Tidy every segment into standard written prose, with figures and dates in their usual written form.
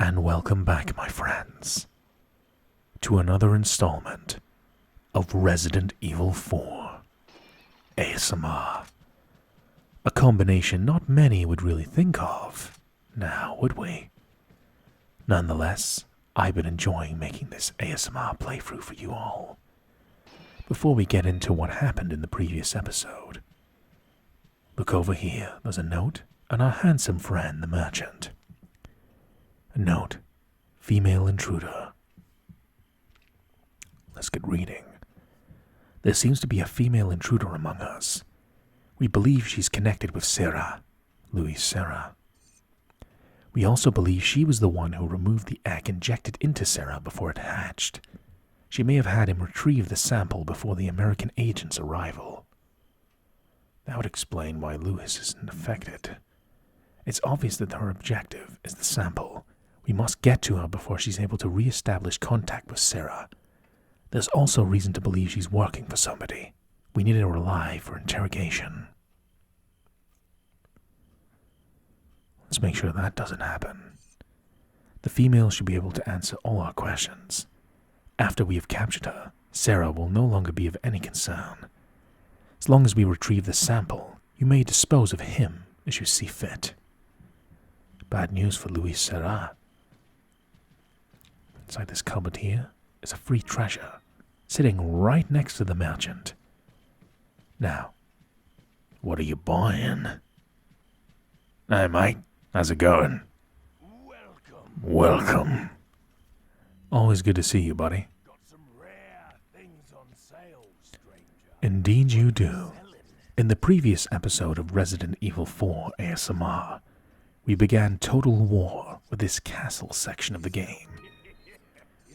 And welcome back, my friends, to another installment of Resident Evil 4 ASMR. A combination not many would really think of now, would we? Nonetheless, I've been enjoying making this ASMR playthrough for you all. Before we get into what happened in the previous episode, look over here. There's a note and our handsome friend, the merchant. A note, female intruder. Let's get reading. There seems to be a female intruder among us. We believe she's connected with Sarah, Louis Sarah. We also believe she was the one who removed the egg injected into Sarah before it hatched. She may have had him retrieve the sample before the American agent's arrival. That would explain why Louis isn't affected. It's obvious that her objective is the sample. We must get to her before she's able to re-establish contact with Sarah. There's also reason to believe she's working for somebody. We need her alive for interrogation. Let's make sure that doesn't happen. The female should be able to answer all our questions. After we have captured her, Sarah will no longer be of any concern. As long as we retrieve the sample, you may dispose of him as you see fit. Bad news for Louis Sarah. Inside this cupboard here is a free treasure, sitting right next to the merchant. Now, what are you buying? Hey mate, how's it going? Welcome. Always good to see you, buddy. Got some rare things on sale, stranger. Indeed you do. In the previous episode of Resident Evil 4 ASMR, we began total war with this castle section of the game.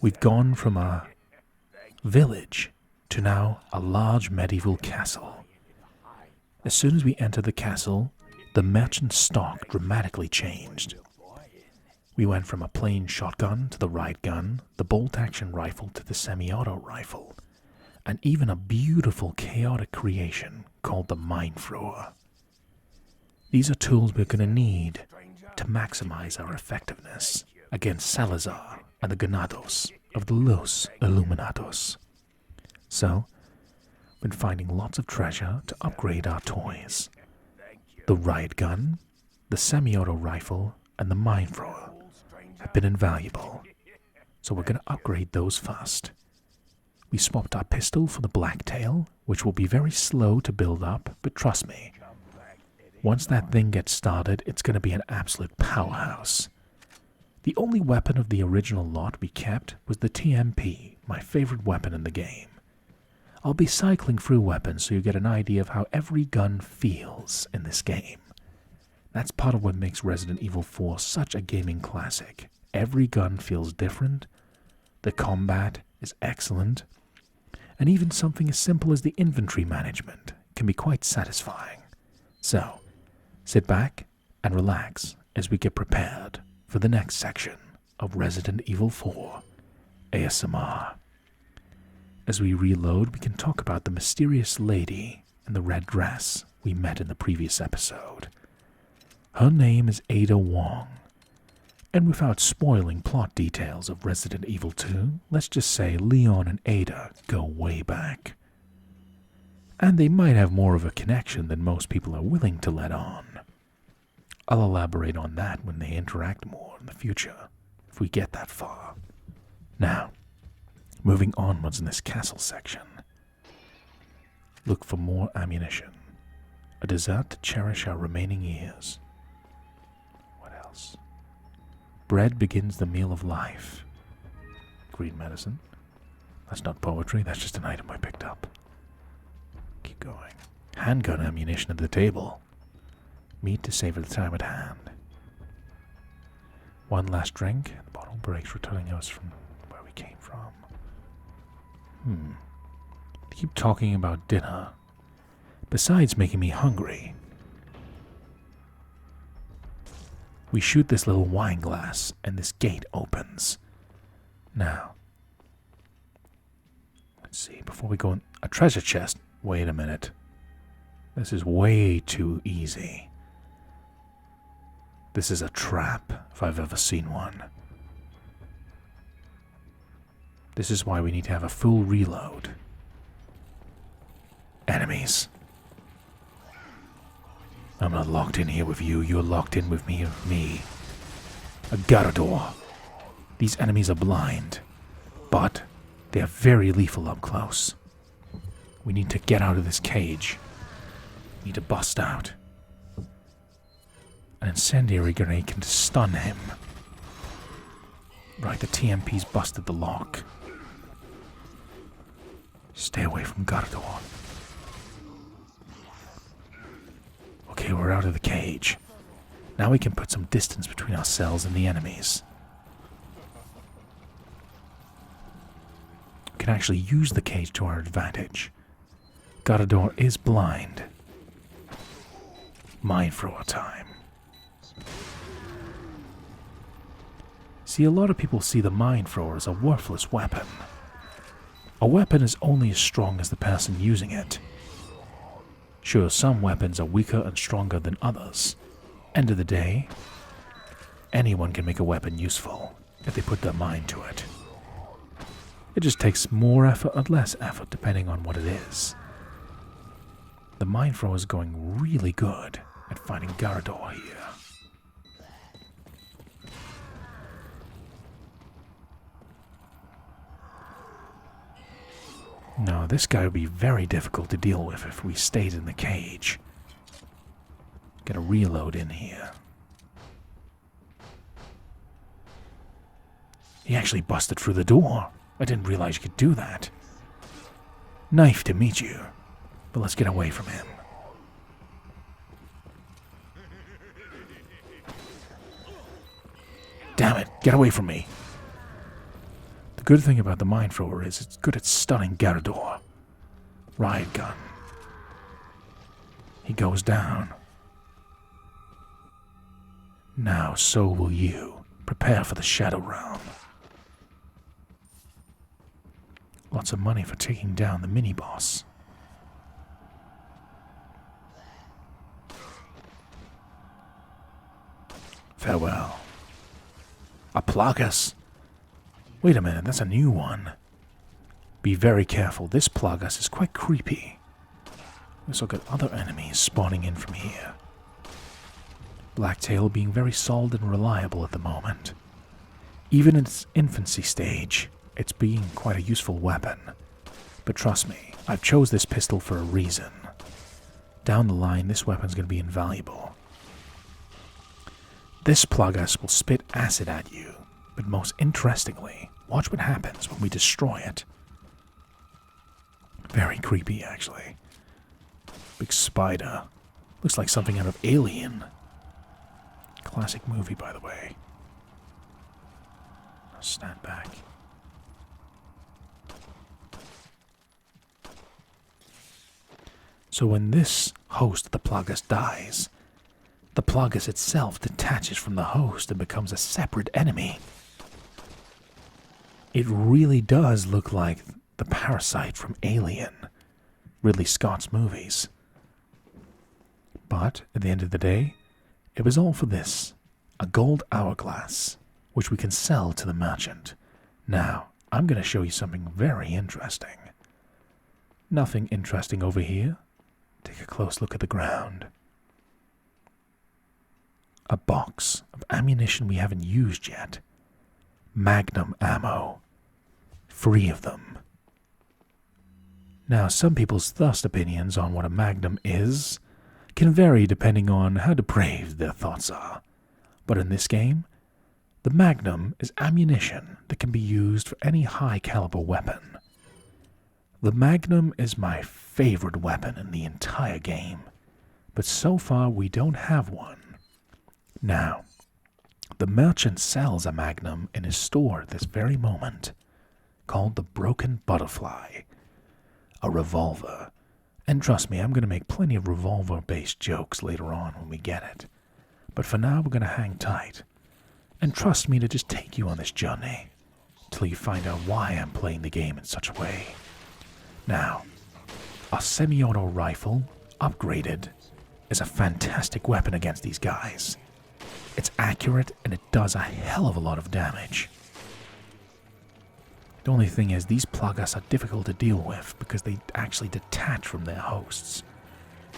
We've gone from a village to now a large medieval castle. As soon as we entered the castle, the merchant's stock dramatically changed. We went from a plain shotgun to the riot gun, the bolt-action rifle to the semi-auto rifle, and even a beautiful chaotic creation called the mine thrower. These are tools we're going to need to maximize our effectiveness against Salazar and the Ganados of the Los Illuminados. So, been finding lots of treasure to upgrade our toys. The riot gun, the semi-auto rifle, and the mine thrower have been invaluable, so we're going to upgrade those first. We swapped our pistol for the blacktail, which will be very slow to build up, but trust me, once that thing gets started, it's going to be an absolute powerhouse. The only weapon of the original lot we kept was the TMP, my favorite weapon in the game. I'll be cycling through weapons so you get an idea of how every gun feels in this game. That's part of what makes Resident Evil 4 such a gaming classic. Every gun feels different, the combat is excellent, and even something as simple as the inventory management can be quite satisfying. So, sit back and relax as we get prepared for the next section of Resident Evil 4 ASMR. As we reload, we can talk about the mysterious lady in the red dress we met in the previous episode. Her name is Ada Wong, and without spoiling plot details of Resident Evil 2, let's just say Leon and Ada go way back. And they might have more of a connection than most people are willing to let on. I'll elaborate on that when they interact more in the future, if we get that far. Now, moving onwards in this castle section. Look for more ammunition. A dessert to cherish our remaining years. What else? Bread begins the meal of life. Green medicine. That's not poetry, that's just an item I picked up. Keep going. Handgun ammunition at the table. Meat to savor the time at hand. One last drink. The bottle breaks, returning us from where we came from. They keep talking about dinner. Besides making me hungry. We shoot this little wine glass, and this gate opens. Now, let's see, before we go in, a treasure chest. Wait a minute. This is way too easy. This is a trap, if I've ever seen one. This is why we need to have a full reload. Enemies. I'm not locked in here with you. You're locked in with me. A Garador. These enemies are blind, but they are very lethal up close. We need to get out of this cage. We need to bust out. An incendiary grenade can stun him. Right, the TMP's busted the lock. Stay away from Garador. Okay, we're out of the cage. Now we can put some distance between ourselves and the enemies. We can actually use the cage to our advantage. Garador is blind. Mind thrower time. See, a lot of people see the mind thrower as a worthless weapon. A weapon is only as strong as the person using it. Sure, some weapons are weaker and stronger than others. End of the day, anyone can make a weapon useful if they put their mind to it. It just takes more effort or less effort depending on what it is. The mind thrower is going really good at finding Garador here. No, this guy would be very difficult to deal with if we stayed in the cage. Get a reload in here. He actually busted through the door. I didn't realize you could do that. Knife to meet you. But let's get away from him. Damn it, get away from me. The good thing about the mind thrower is it's good at stunning Garador. Riot gun. He goes down. Now so will you. Prepare for the Shadow Realm. Lots of money for taking down the mini-boss. Farewell. A Plagas. Wait a minute, that's a new one. Be very careful, this Plagas is quite creepy. We also got other enemies spawning in from here. Blacktail being very solid and reliable at the moment. Even in its infancy stage, it's being quite a useful weapon. But trust me, I've chose this pistol for a reason. Down the line, this weapon's going to be invaluable. This Plagas will spit acid at you, but most interestingly, watch what happens when we destroy it. Very creepy, actually. Big spider. Looks like something out of Alien. Classic movie, by the way. Now stand back. So when this host of the Plagas dies, the Plagas itself detaches from the host and becomes a separate enemy. It really does look like the parasite from Alien, Ridley Scott's movies. But at the end of the day, it was all for this, a gold hourglass, which we can sell to the merchant. Now, I'm going to show you something very interesting. Nothing interesting over here. Take a close look at the ground. A box of ammunition we haven't used yet. Magnum ammo. 3 of them. Now, some people's thirst opinions on what a magnum is can vary depending on how depraved their thoughts are. But in this game, the magnum is ammunition that can be used for any high-caliber weapon. The magnum is my favorite weapon in the entire game, but so far we don't have one. Now, the merchant sells a magnum in his store at this very moment, called the Broken Butterfly, a revolver. And trust me, I'm going to make plenty of revolver-based jokes later on when we get it. But for now, we're going to hang tight. And trust me to just take you on this journey till you find out why I'm playing the game in such a way. Now, a semi-auto rifle, upgraded, is a fantastic weapon against these guys. It's accurate and it does a hell of a lot of damage. The only thing is, these plagas are difficult to deal with because they actually detach from their hosts.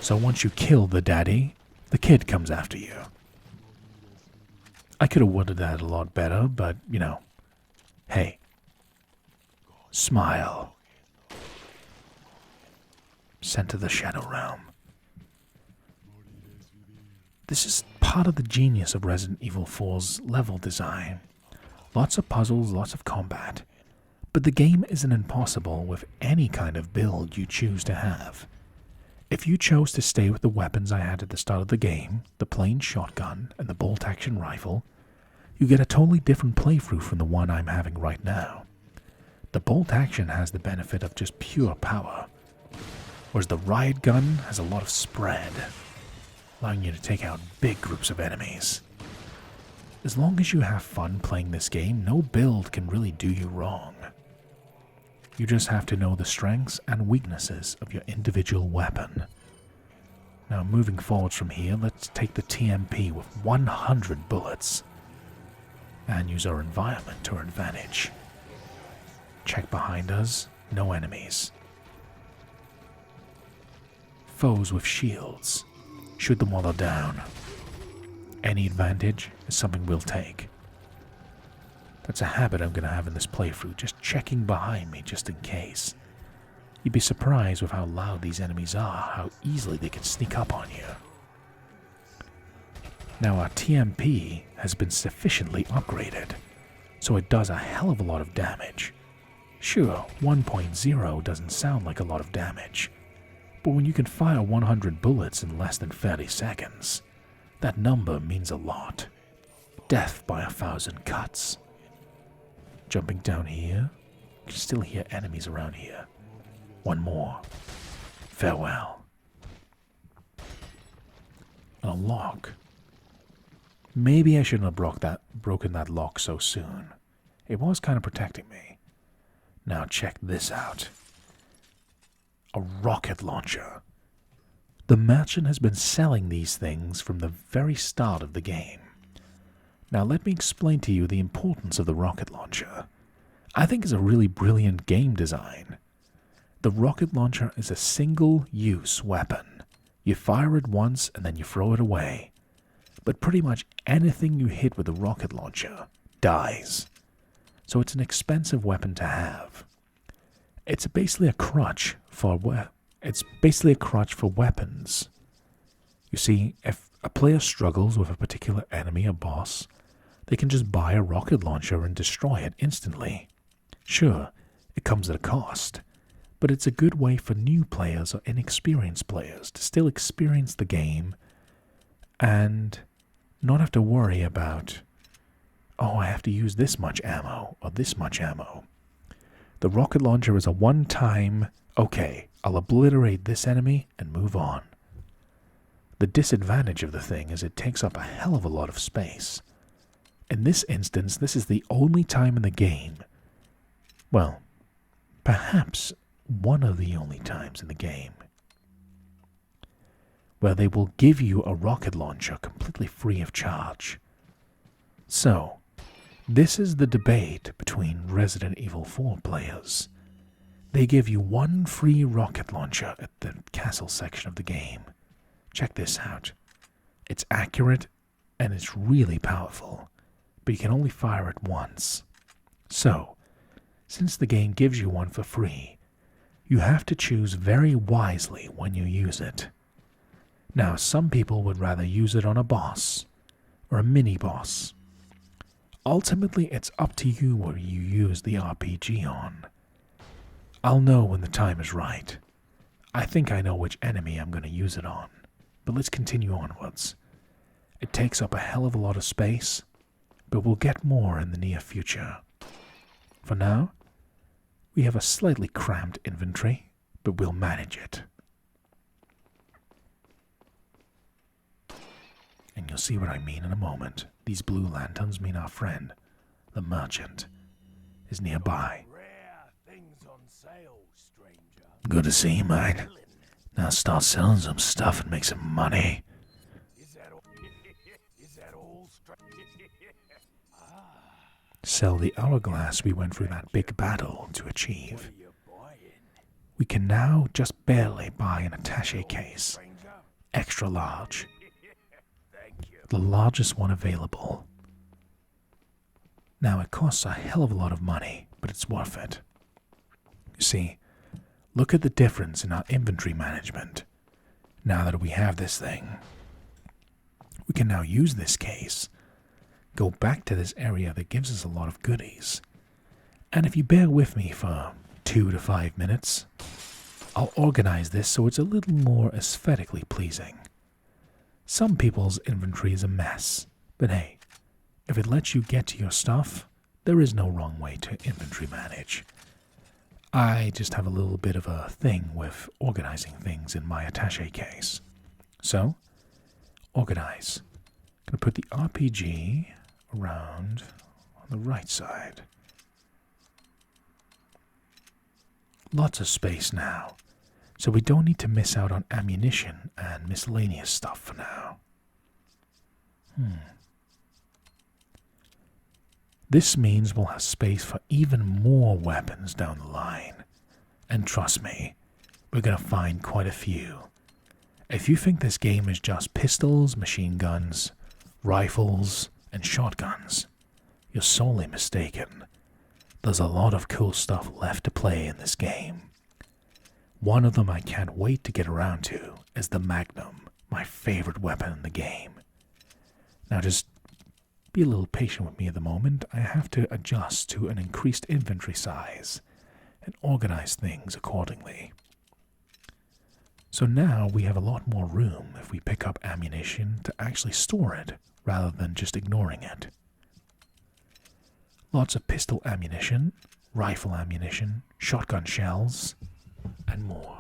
So once you kill the daddy, the kid comes after you. I could have worded that a lot better, but, you know, hey, smile. Sent to the Shadow Realm. This is part of the genius of Resident Evil 4's level design. Lots of puzzles, lots of combat. But the game isn't impossible with any kind of build you choose to have. If you chose to stay with the weapons I had at the start of the game, the plain shotgun and the bolt-action rifle, you get a totally different playthrough from the one I'm having right now. The bolt-action has the benefit of just pure power, whereas the riot gun has a lot of spread, allowing you to take out big groups of enemies. As long as you have fun playing this game, no build can really do you wrong. You just have to know the strengths and weaknesses of your individual weapon. Now moving forwards from here, let's take the TMP with 100 bullets and use our environment to our advantage. Check behind us, no enemies. Foes with shields. Shoot them while they're down. Any advantage is something we'll take. That's a habit I'm going to have in this playthrough, just checking behind me just in case. You'd be surprised with how loud these enemies are, how easily they can sneak up on you. Now our TMP has been sufficiently upgraded, so it does a hell of a lot of damage. Sure, 1.0 doesn't sound like a lot of damage, but when you can fire 100 bullets in less than 30 seconds, that number means a lot. Death by 1,000 cuts. Jumping down here, you can still hear enemies around here. One more. Farewell. A lock. Maybe I shouldn't have broken that lock so soon. It was kind of protecting me. Now check this out. A rocket launcher. The merchant has been selling these things from the very start of the game. Now let me explain to you the importance of the rocket launcher. I think it's a really brilliant game design. The rocket launcher is a single-use weapon. You fire it once and then you throw it away. But pretty much anything you hit with a rocket launcher dies. So it's an expensive weapon to have. It's basically a crutch for weapons. You see, if a player struggles with a particular enemy or boss, they can just buy a rocket launcher and destroy it instantly. Sure, it comes at a cost, but it's a good way for new players or inexperienced players to still experience the game and not have to worry about, oh, I have to use this much ammo or this much ammo. The rocket launcher is a one-time, okay, I'll obliterate this enemy and move on. The disadvantage of the thing is it takes up a hell of a lot of space. In this instance, this is the only time in the game, well, perhaps one of the only times in the game, where they will give you a rocket launcher completely free of charge. So, this is the debate between Resident Evil 4 players. They give you one free rocket launcher at the castle section of the game. Check this out. It's accurate and it's really powerful, but you can only fire it once. So, since the game gives you one for free, you have to choose very wisely when you use it. Now, some people would rather use it on a boss, or a mini-boss. Ultimately, it's up to you what you use the RPG on. I'll know when the time is right. I think I know which enemy I'm going to use it on, but let's continue onwards. It takes up a hell of a lot of space, but we'll get more in the near future. For now, we have a slightly cramped inventory, but we'll manage it. And you'll see what I mean in a moment. These blue lanterns mean our friend, the merchant, is nearby. Rare things on sale, stranger. Good to see you, mate. Now start selling some stuff and make some money. Is that all? Is that all, stranger? sell the hourglass we went through that big battle to achieve, You buying, we can now just barely buy an attaché case, stranger? extra large, Thank you. the largest one available. Now it costs a hell of a lot of money, but it's worth it. You see, look at the difference in our inventory management. Now that we have this thing, we can now use this case, go back to this area that gives us a lot of goodies, and if you bear with me for 2 to 5 minutes, I'll organize this so it's a little more aesthetically pleasing. Some people's inventory is a mess, but hey, if it lets you get to your stuff, there is no wrong way to inventory manage. I just have a little bit of a thing with organizing things in my attaché case. So, organize. I'm going to put the RPG around on the right side. Lots of space now, so we don't need to miss out on ammunition and miscellaneous stuff for now. This means we'll have space for even more weapons down the line. And trust me, we're going to find quite a few. If you think this game is just pistols, machine guns, rifles, and shotguns, you're sorely mistaken. There's a lot of cool stuff left to play in this game. One of them I can't wait to get around to is the Magnum, my favorite weapon in the game. Now just be a little patient with me at the moment. I have to adjust to an increased inventory size and organize things accordingly. So now we have a lot more room if we pick up ammunition to actually store it rather than just ignoring it. Lots of pistol ammunition, rifle ammunition, shotgun shells, and more.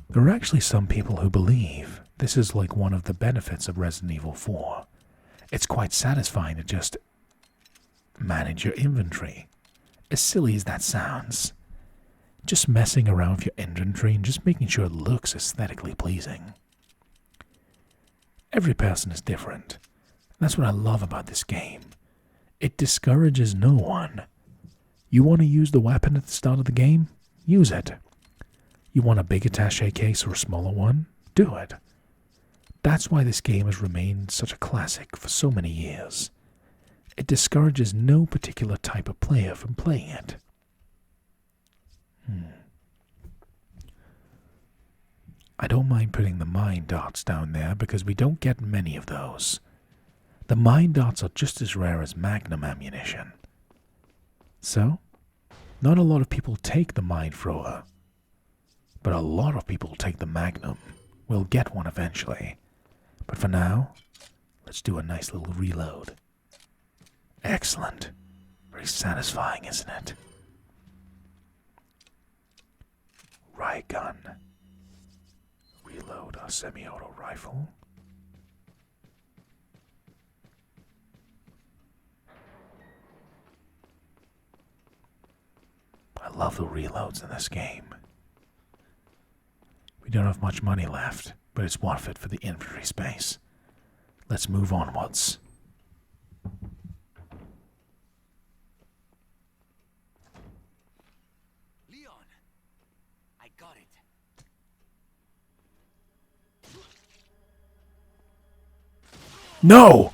There are actually some people who believe this is like one of the benefits of Resident Evil 4. It's quite satisfying to just manage your inventory. As silly as that sounds, just messing around with your inventory and just making sure it looks aesthetically pleasing. Every person is different. That's what I love about this game. It discourages no one. You want to use the weapon at the start of the game? Use it. You want a big attaché case or a smaller one? Do it. That's why this game has remained such a classic for so many years. It discourages no particular type of player from playing it. I don't mind putting the mine darts down there because we don't get many of those. The mine darts are just as rare as Magnum ammunition. So, not a lot of people take the mine thrower, but a lot of people take the Magnum. We'll get one eventually. But for now, let's do a nice little reload. Excellent. Very satisfying, isn't it? Ray gun. Reload our semi-auto rifle. I love the reloads in this game. We don't have much money left, but it's worth it for the inventory space. Let's move onwards. Leon, I got it. No!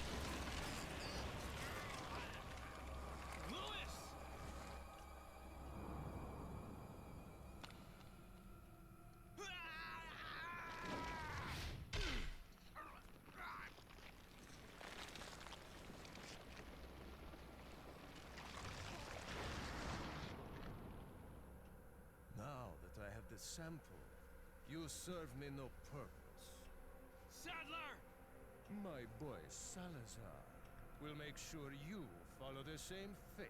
Now that I have the sample, you serve me no purpose. Sadler! My boy Salazar will make sure you follow the same fate.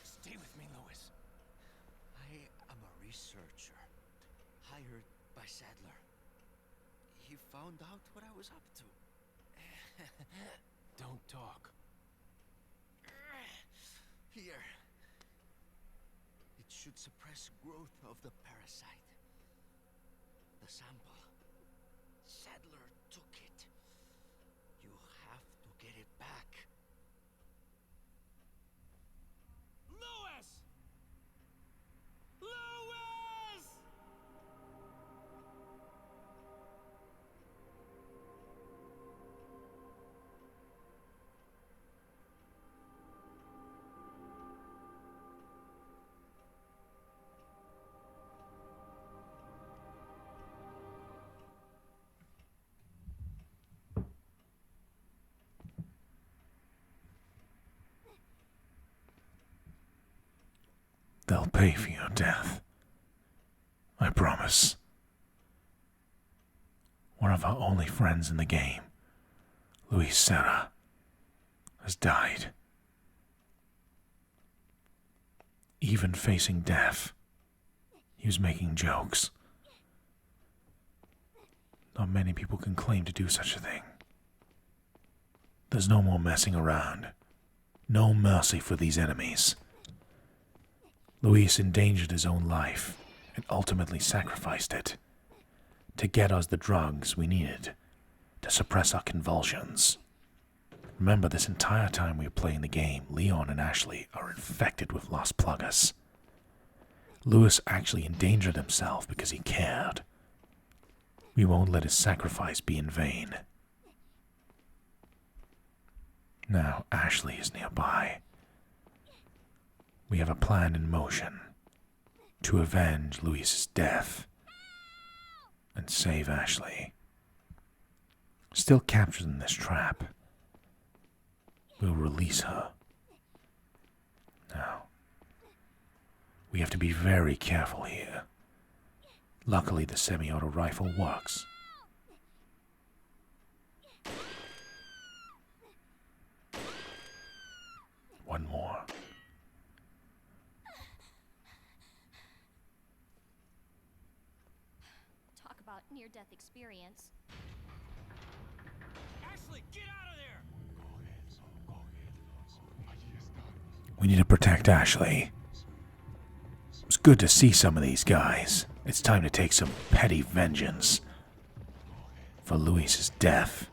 Stay with me, Louis. I am a researcher, hired by Sadler. He found out what I was up to. Don't talk. should suppress growth of the parasite. The sample. Sadler took it. You have to get it back. Lewis! Lewis! They'll pay for your death. I promise. One of our only friends in the game, Luis Serra, has died. Even facing death, he was making jokes. Not many people can claim to do such a thing. There's no more messing around. No mercy for these enemies. Luis endangered his own life and ultimately sacrificed it to get us the drugs we needed to suppress our convulsions. Remember, this entire time we were playing the game, Leon and Ashley are infected with Las Plagas. Luis actually endangered himself because he cared. We won't let his sacrifice be in vain. Now Ashley is nearby. We have a plan in motion to avenge Luis's death and save Ashley. Still captured in this trap, we'll release her. Now, we have to be very careful here. Luckily, the semi-auto rifle works. One more. Talk about near-death experience. Ashley, get out of there! We need to protect Ashley. It's good to see some of these guys. It's time to take some petty vengeance for Luis's death.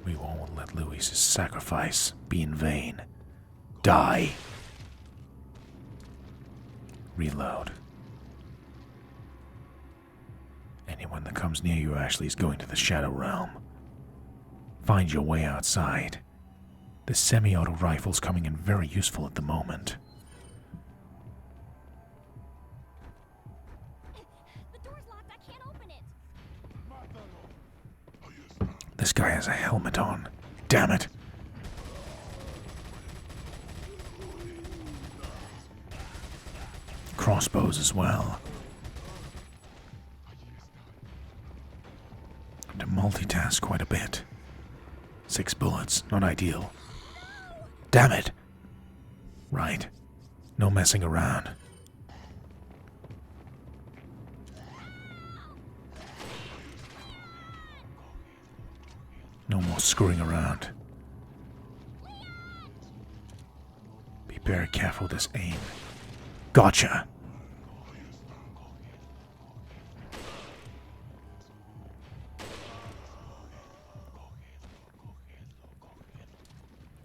We won't let Luis's sacrifice be in vain. Die. Reload. Anyone that comes near you, Ashley, is going to the Shadow Realm. Find your way outside. The semi-auto rifle's coming in very useful at the moment. The door's locked. I can't open it. This guy has a helmet on. Damn it. Crossbows as well. To multitask quite a bit. 6 bullets, not ideal. Damn it! Right. No messing around. No more screwing around. Be very careful with this aim. Gotcha!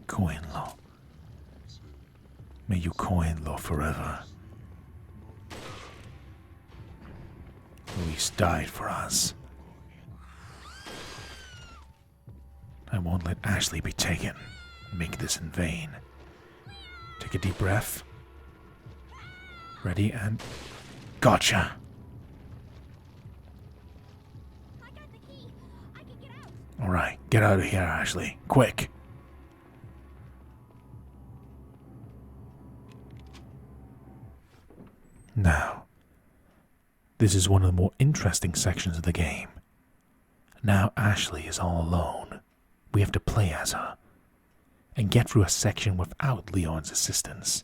Coinlo. May you Coinlo forever. Luis died for us. I won't let Ashley be taken. Make this in vain. Take a deep breath. Ready and... Gotcha! I got the key. I can get out. Alright, get out of here, Ashley. Quick! Now, this is one of the more interesting sections of the game. Now Ashley is all alone. We have to play as her and get through a section without Leon's assistance.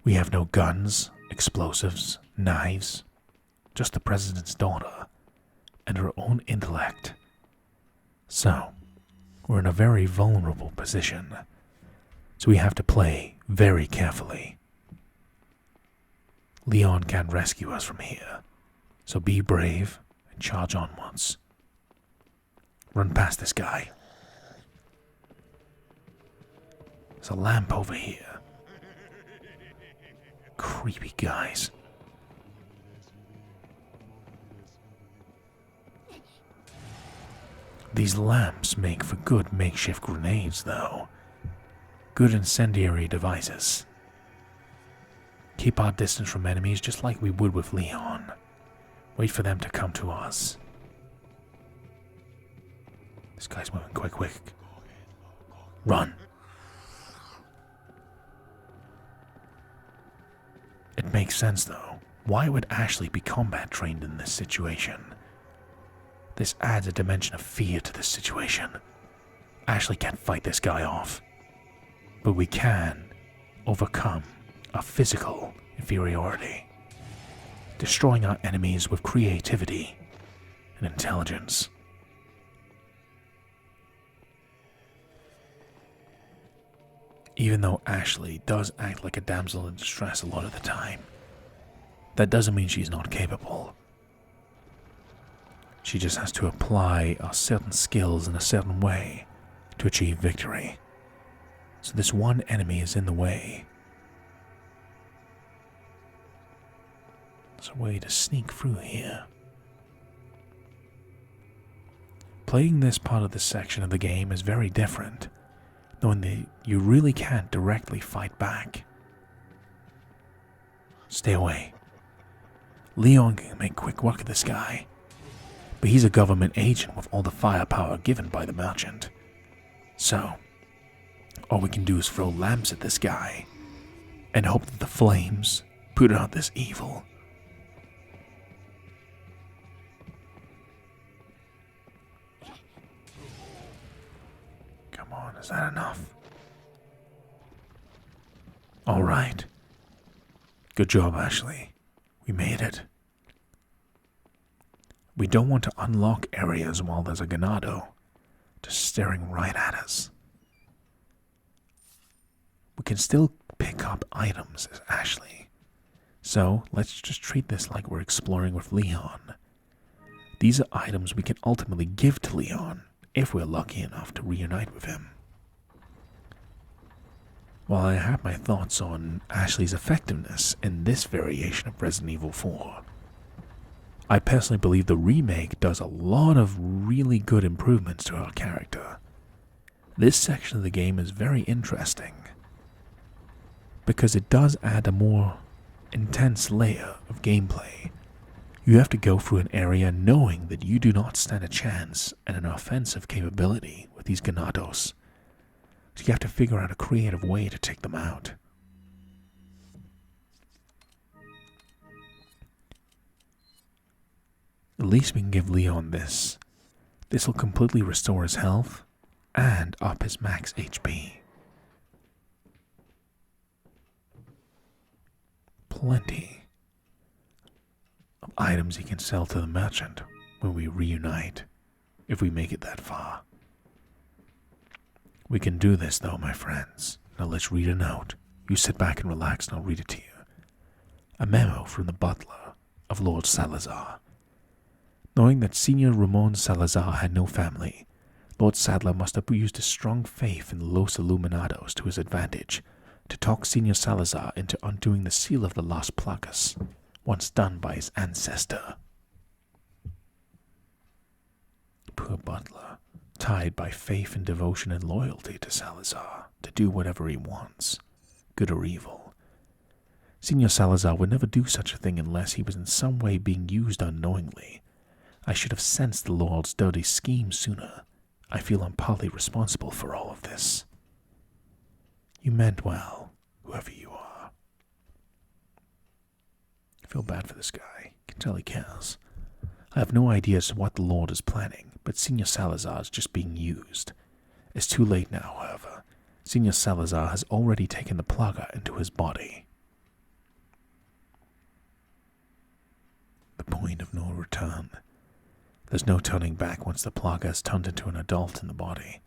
We have no guns, explosives, knives, just the president's daughter and her own intellect. So, we're in a very vulnerable position. So we have to play very carefully. Leon can't rescue us from here, so be brave and charge onwards. Run past this guy. There's a lamp over here. Creepy guys. These lamps make for good makeshift grenades, though. Good incendiary devices. Keep our distance from enemies just like we would with Leon. Wait for them to come to us. This guy's moving quite quick. Run. It makes sense, though. Why would Ashley be combat trained in this situation? This adds a dimension of fear to this situation. Ashley can't fight this guy off. But we can overcome our physical inferiority, destroying our enemies with creativity and intelligence. Even though Ashley does act like a damsel in distress a lot of the time, that doesn't mean she's not capable. She just has to apply certain skills in a certain way to achieve victory. So this one enemy is in the way. There's a way to sneak through here. Playing this part of the section of the game is very different, knowing that you really can't directly fight back. Stay away. Leon can make quick work of this guy, but he's a government agent with all the firepower given by the merchant. So, all we can do is throw lamps at this guy and hope that the flames put out this evil. Come on, is that enough? All right. Good job, Ashley. We made it. We don't want to unlock areas while there's a ganado just staring right at us. We can still pick up items as Ashley. So let's just treat this like we're exploring with Leon. These are items we can ultimately give to Leon if we're lucky enough to reunite with him. While I have my thoughts on Ashley's effectiveness in this variation of Resident Evil 4, I personally believe the remake does a lot of really good improvements to our character. This section of the game is very interesting because it does add a more intense layer of gameplay. You have to go through an area knowing that you do not stand a chance at an offensive capability with these ganados. So you have to figure out a creative way to take them out. At least we can give Leon this. This will completely restore his health and up his max HP. Plenty of items he can sell to the merchant when we reunite, if we make it that far. We can do this though, my friends. Now let's read a note. You sit back and relax and I'll read it to you. A memo from the butler of Lord Salazar. Knowing that Senor Ramon Salazar had no family, Lord Sadler must have used his strong faith in Los Illuminados to his advantage to talk Senor Salazar into undoing the seal of the Las Plagas, once done by his ancestor. Poor butler, tied by faith and devotion and loyalty to Salazar to do whatever he wants, good or evil. Senor Salazar would never do such a thing unless he was in some way being used unknowingly. I should have sensed the Lord's dirty scheme sooner. I feel I'm partly responsible for all of this. You meant well, whoever you are. I feel bad for this guy. I can tell he cares. I have no idea as to what the Lord is planning, but Senor Salazar is just being used. It's too late now, however. Senor Salazar has already taken the plaga into his body. The point of no return. There's no turning back once the plaga has turned into an adult in the body.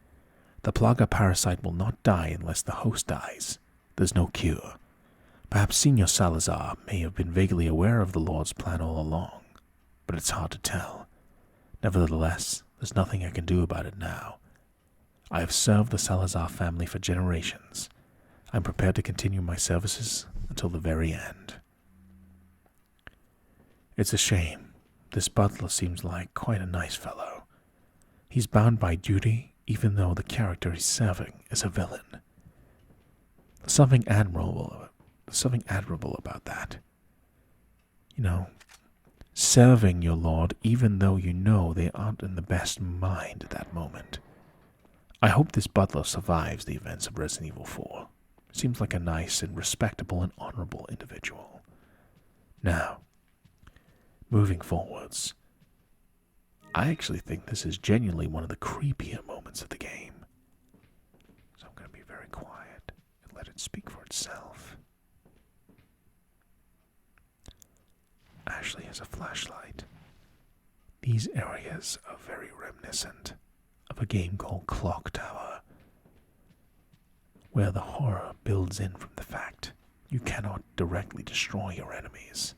The Plaga parasite will not die unless the host dies. There's no cure. Perhaps Senor Salazar may have been vaguely aware of the Lord's plan all along, but it's hard to tell. Nevertheless, there's nothing I can do about it now. I have served the Salazar family for generations. I'm prepared to continue my services until the very end. It's a shame. This butler seems like quite a nice fellow. He's bound by duty, even though the character he's serving is a villain. There's something admirable about that. You know, serving your lord even though you know they aren't in the best mind at that moment. I hope this butler survives the events of Resident Evil 4. Seems like a nice and respectable and honorable individual. Now, moving forwards, I actually think this is genuinely one of the creepier moments of the game. So I'm going to be very quiet and let it speak for itself. Ashley has a flashlight. These areas are very reminiscent of a game called Clock Tower, where the horror builds in from the fact you cannot directly destroy your enemies.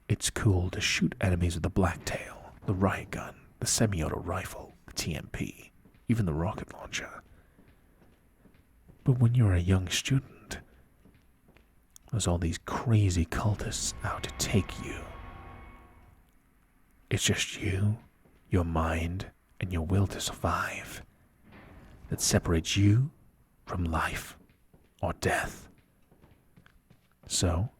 It's cool to shoot enemies with the blacktail, the riot gun, the semi-auto rifle, the TMP, even the rocket launcher. But when you're a young student, there's all these crazy cultists out to take you. It's just you, your mind, and your will to survive that separates you from life or death. So,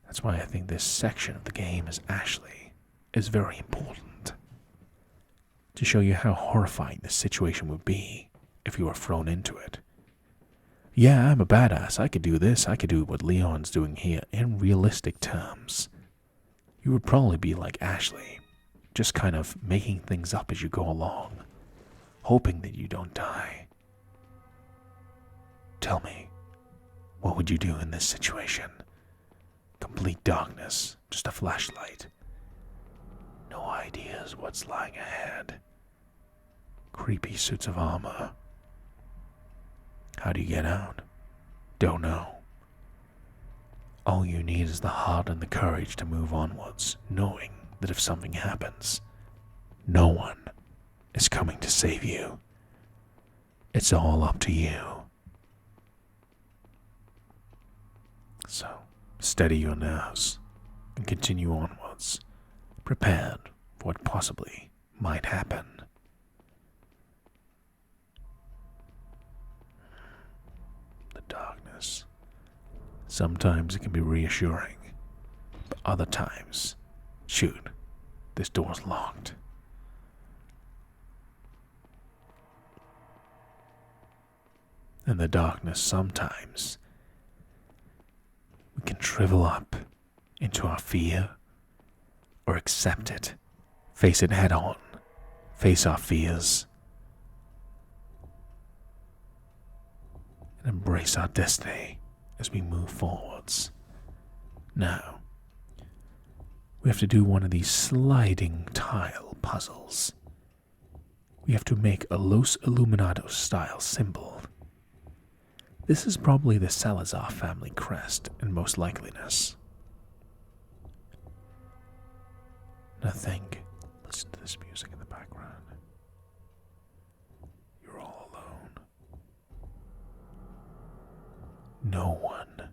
that's why I think this section of the game as Ashley is very important. To show you how horrifying this situation would be if you were thrown into it. Yeah, I'm a badass. I could do this. I could do what Leon's doing here in realistic terms. You would probably be like Ashley, just kind of making things up as you go along, hoping that you don't die. Tell me, what would you do in this situation? Complete darkness, just a flashlight. No ideas what's lying ahead. Creepy suits of armor. How do you get out? Don't know. All you need is the heart and the courage to move onwards, knowing that if something happens, no one is coming to save you. It's all up to you. So, steady your nerves and continue onwards, prepared for what possibly might happen. The darkness. Sometimes it can be reassuring, but other times, shoot, this door's locked. In the darkness, sometimes we can shrivel up into our fear or accept it, face it head on, face our fears, and embrace our destiny as we move forwards. Now, we have to do one of these sliding tile puzzles. We have to make a Los Illuminados style symbol. This is probably the Salazar family crest in most likeliness. Now think, listen to this music in the background. You're all alone. No one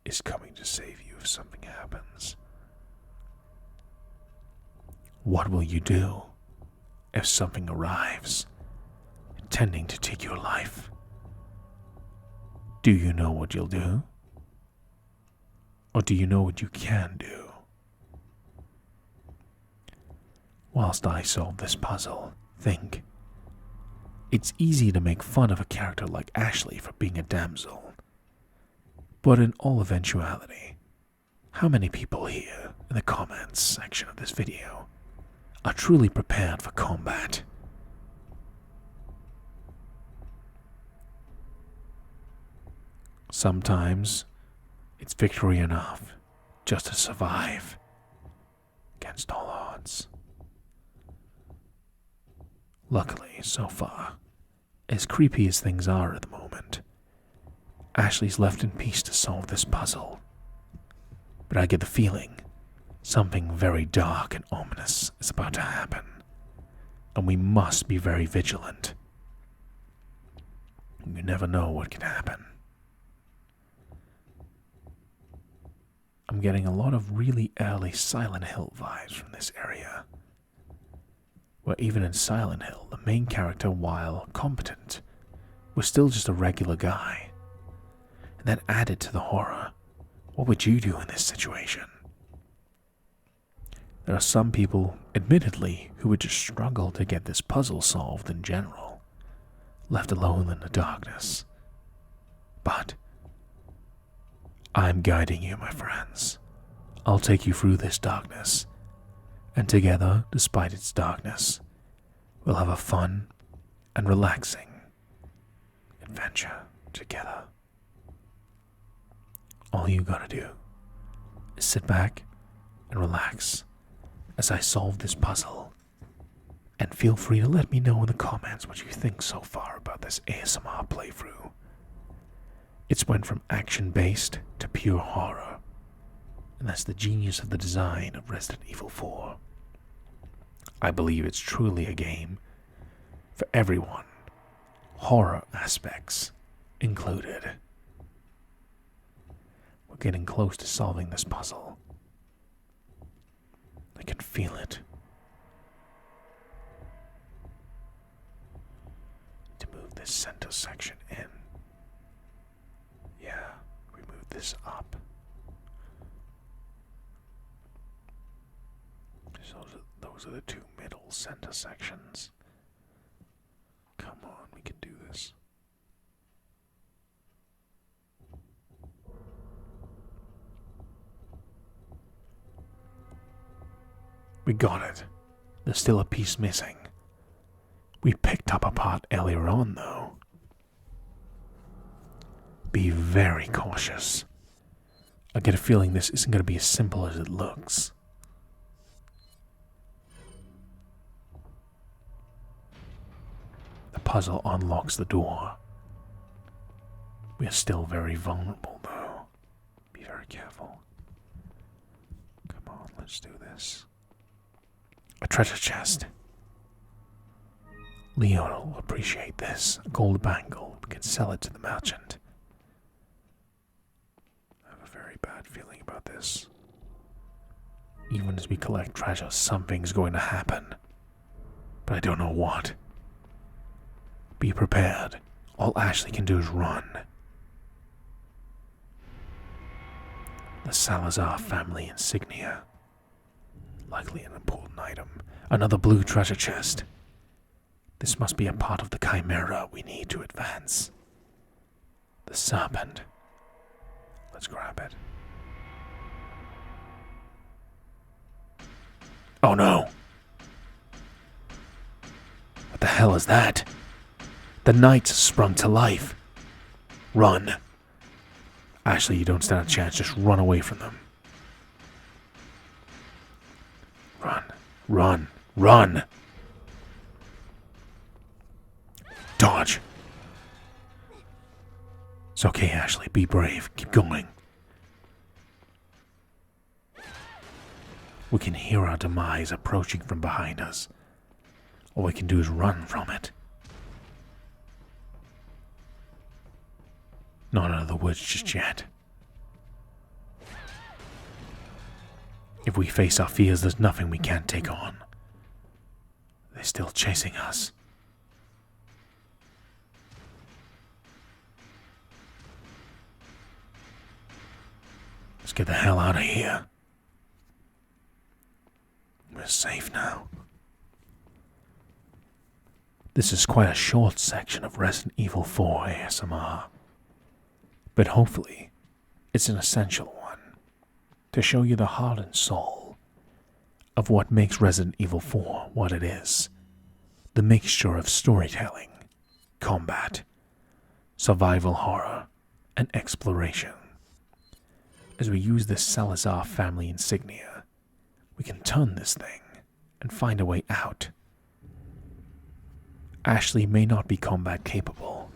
is coming to save you if something happens. What will you do if something arrives intending to take your life? Do you know what you'll do? Or do you know what you can do? Whilst I solve this puzzle, think. It's easy to make fun of a character like Ashley for being a damsel. But in all eventuality, how many people here in the comments section of this video are truly prepared for combat? Sometimes it's victory enough just to survive against all odds. Luckily, so far, As creepy as things are at the moment, Ashley's left in peace to solve this puzzle. But I get the feeling something very dark and ominous is about to happen, and we must be very vigilant. You never know what can happen. I'm getting a lot of really early Silent Hill vibes from this area, where even in Silent Hill, the main character, while competent, was still just a regular guy. And that added to the horror. What would you do in this situation? There are some people, admittedly, who would just struggle to get this puzzle solved in general, left alone in the darkness. But I'm guiding you, my friends. I'll take you through this darkness, and together, despite its darkness, we'll have a fun and relaxing adventure together. All you gotta do is sit back and relax as I solve this puzzle, and feel free to let me know in the comments what you think so far about this ASMR playthrough. It's went from action-based to pure horror, and that's the genius of the design of Resident Evil 4. I believe it's truly a game for everyone, horror aspects included. We're getting close to solving this puzzle. I can feel it. To move this center section in. Yeah, we move this up. So those are the two middle center sections. Come on, we can do this. We got it. There's still a piece missing. We picked up a part earlier on, though. Be very cautious. I get a feeling this isn't going to be as simple as it looks. The puzzle unlocks the door. We are still very vulnerable, though. Be very careful. Come on, let's do this. A treasure chest. Leona will appreciate this. A gold bangle. We can sell it to the merchant. I have a very bad feeling about this. Even as we collect treasure, something's going to happen. But I don't know what. Be prepared. All Ashley can do is run. The Salazar family insignia. Likely an important item. Another blue treasure chest. This must be a part of the chimera we need to advance. The serpent. Let's grab it. Oh no! What the hell is that? The knights sprung to life. Run. Ashley, you don't stand a chance. Just run away from them. Run. Run. Run! Dodge. It's okay, Ashley. Be brave. Keep going. We can hear our demise approaching from behind us. All we can do is run from it. Not out of the woods just yet. If we face our fears, there's nothing we can't take on. They're still chasing us. Let's get the hell out of here. We're safe now. This is quite a short section of Resident Evil 4 ASMR. But hopefully, it's an essential one to show you the heart and soul of what makes Resident Evil 4 what it is. The mixture of storytelling, combat, survival horror, and exploration. As we use this Salazar family insignia, we can turn this thing and find a way out. Ashley may not be combat capable,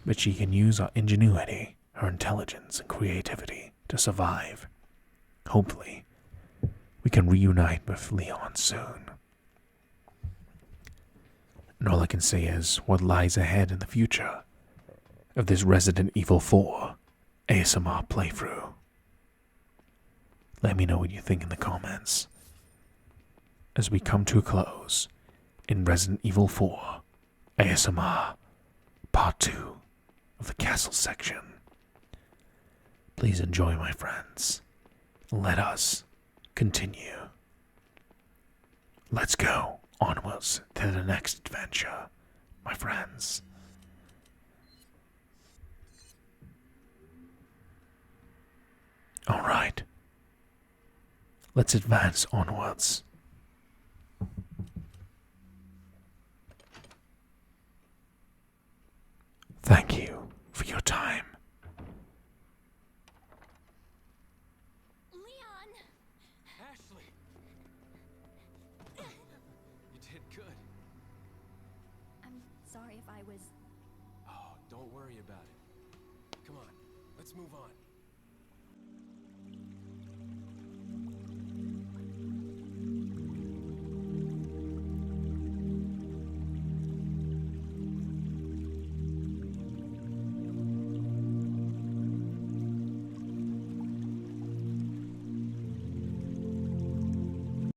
but she can use our ingenuity, her intelligence, and creativity to survive. Hopefully, we can reunite with Leon soon. And all I can say is what lies ahead in the future of this Resident Evil 4 ASMR playthrough. Let me know what you think in the comments. As we come to a close in Resident Evil 4 ASMR Part 2 of the castle section. Please enjoy, my friends. Let us continue. Let's go onwards to the next adventure, my friends. Alright. Let's advance onwards. Thank you for your time. Leon! Ashley! You did good. I'm sorry if I was... Oh, don't worry about it. Come on, let's move on.